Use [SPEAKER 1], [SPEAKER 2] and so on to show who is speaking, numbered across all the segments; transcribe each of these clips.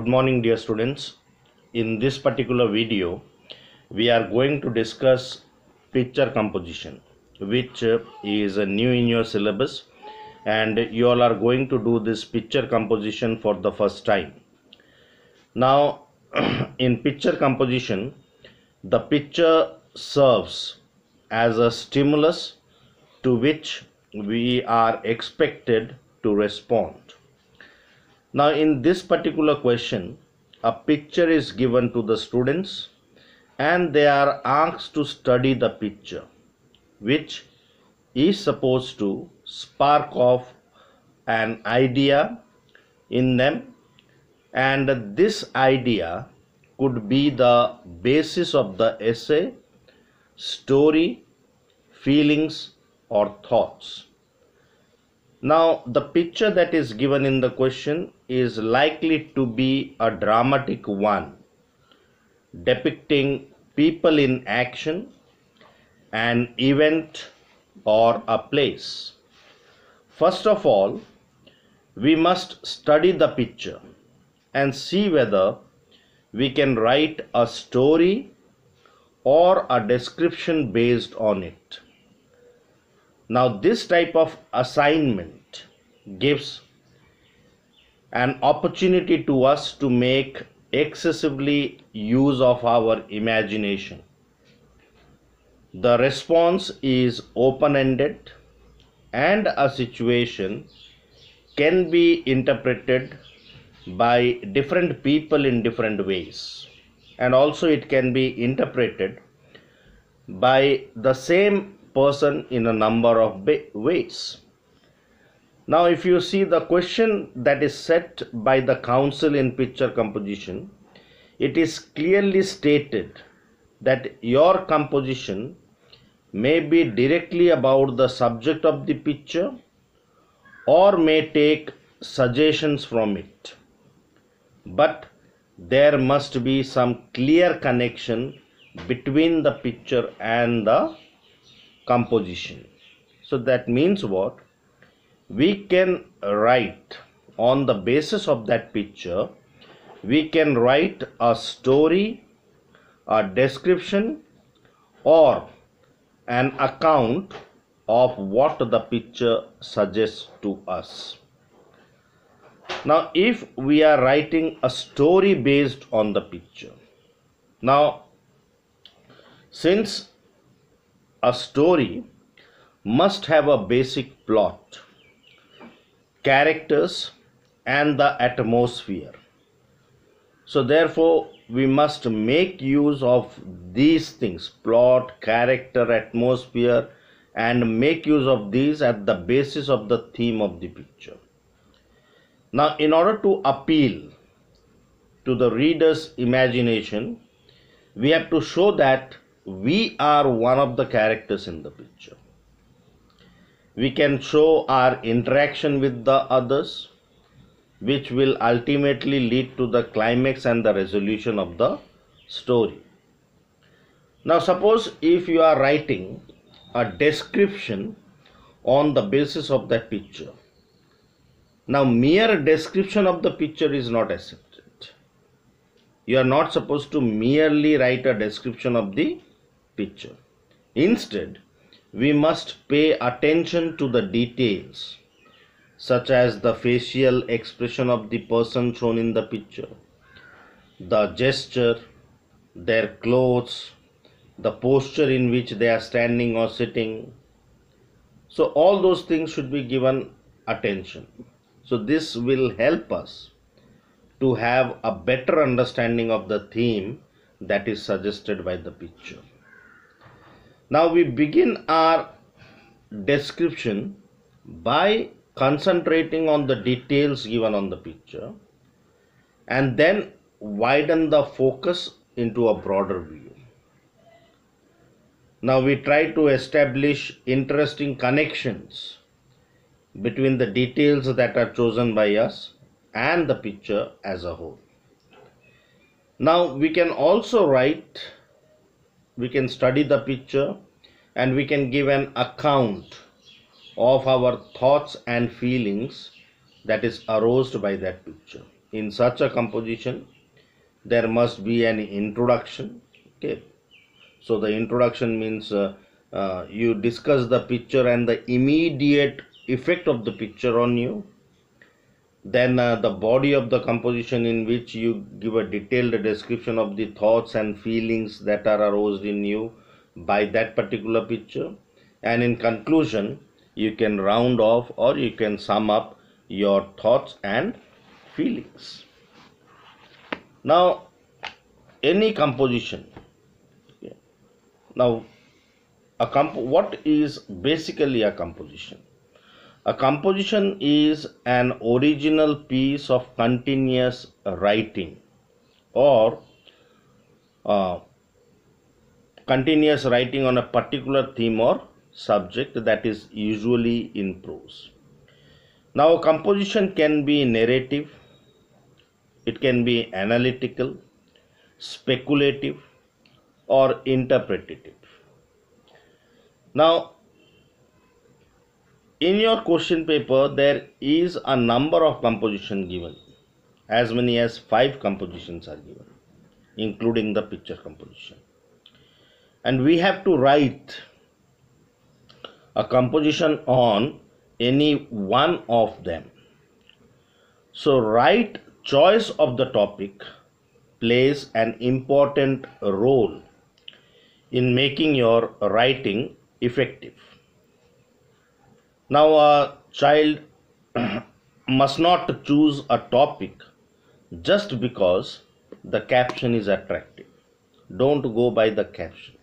[SPEAKER 1] Good morning, dear students. In this particular video, we are going to discuss picture composition, which is new in your syllabus, and you all are going to do this picture composition for the first time. Now, in picture composition, the picture serves as a stimulus to which we are expected to respond. Now, in this particular question, a picture is given to the students and they are asked to study the picture, which is supposed to spark off an idea in them, and this idea could be the basis of the essay, story, feelings, or thoughts. Now, the picture that is given in the question is likely to be a dramatic one, depicting people in action, an event, or a place. First of all, we must study the picture and see whether we can write a story or a description based on it. Now, this type of assignment gives an opportunity to us to make excessively use of our imagination. The response is open-ended, and a situation can be interpreted by different people in different ways, and also it can be interpreted by the same person in a number of ways. Now, if you see the question that is set by the council in picture composition, it is clearly stated that your composition may be directly about the subject of the picture or may take suggestions from it. But there must be some clear connection between the picture and the composition. So that means what? We can write on the basis of that picture, we can write a story, a description, or an account of what the picture suggests to us. Now, if we are writing a story based on the picture, now since a story must have a basic plot, characters, and the atmosphere, so therefore we must make use of these things: plot, character, atmosphere, and make use of these at the basis of the theme of the picture. Now, in order to appeal to the reader's imagination, we have to show that we are one of the characters in the picture. We can show our interaction with the others, which will ultimately lead to the climax and the resolution of the story. Now, suppose if you are writing a description on the basis of that picture. Now, mere description of the picture is not accepted. You are not supposed to merely write a description of the picture. Instead, we must pay attention to the details, such as the facial expression of the person shown in the picture, the gesture, their clothes, the posture in which they are standing or sitting. So all those things should be given attention. So this will help us to have a better understanding of the theme that is suggested by the picture. Now, we begin our description by concentrating on the details given on the picture and then widen the focus into a broader view. Now, we try to establish interesting connections between the details that are chosen by us and the picture as a whole. Now, we can also write, we can study the picture and we can give an account of our thoughts and feelings that is aroused by that picture. in such a composition, there must be an introduction. Okay, so the introduction means you discuss the picture and the immediate effect of the picture on you. Then the body of the composition, in which you give a detailed description of the thoughts and feelings that are aroused in you by that particular picture. And in conclusion, you can round off or you can sum up your thoughts and feelings. Now, any composition. Now, what is basically a composition? A composition is an original piece of continuous writing or continuous writing on a particular theme or subject that is usually in prose. Now, a composition can be narrative, it can be analytical, speculative, or interpretative. Now, in your question paper, there is a number of compositions given. As many as 5 compositions are given, including the picture composition. And we have to write a composition on any one of them. So, right choice of the topic plays an important role in making your writing effective. Now, a child must not choose a topic just because the caption is attractive. Don't go by the caption.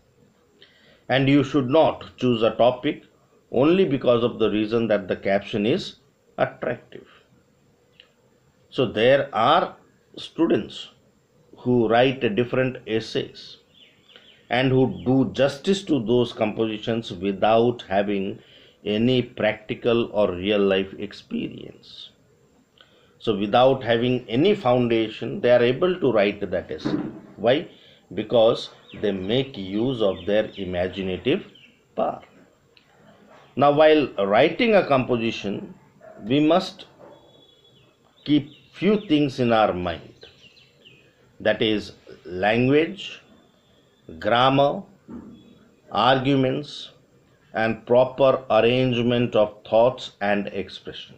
[SPEAKER 1] And you should not choose a topic only because of the reason that the caption is attractive. So there are students who write different essays and who do justice to those compositions without having any practical or real life experience. So without having any foundation, they are able to write that essay. Why? Because they make use of their imaginative power. Now, while writing a composition, we must keep few things in our mind. That is language, grammar, arguments, and proper arrangement of thoughts and expression.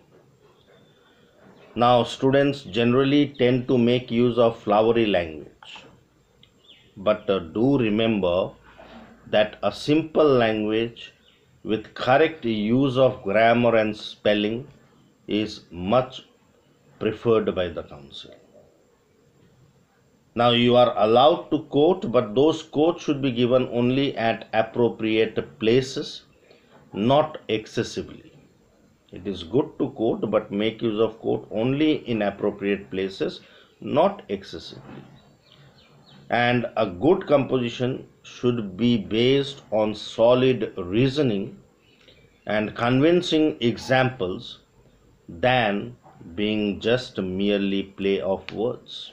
[SPEAKER 1] Now, students generally tend to make use of flowery language, but do remember that a simple language with correct use of grammar and spelling is much preferred by the council. Now, you are allowed to quote, but those quotes should be given only at appropriate places, not excessively. It is good to quote, but make use of quote only in appropriate places, not excessively. And a good composition should be based on solid reasoning and convincing examples than being just merely play of words.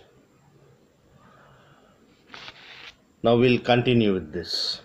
[SPEAKER 1] Now we'll continue with this.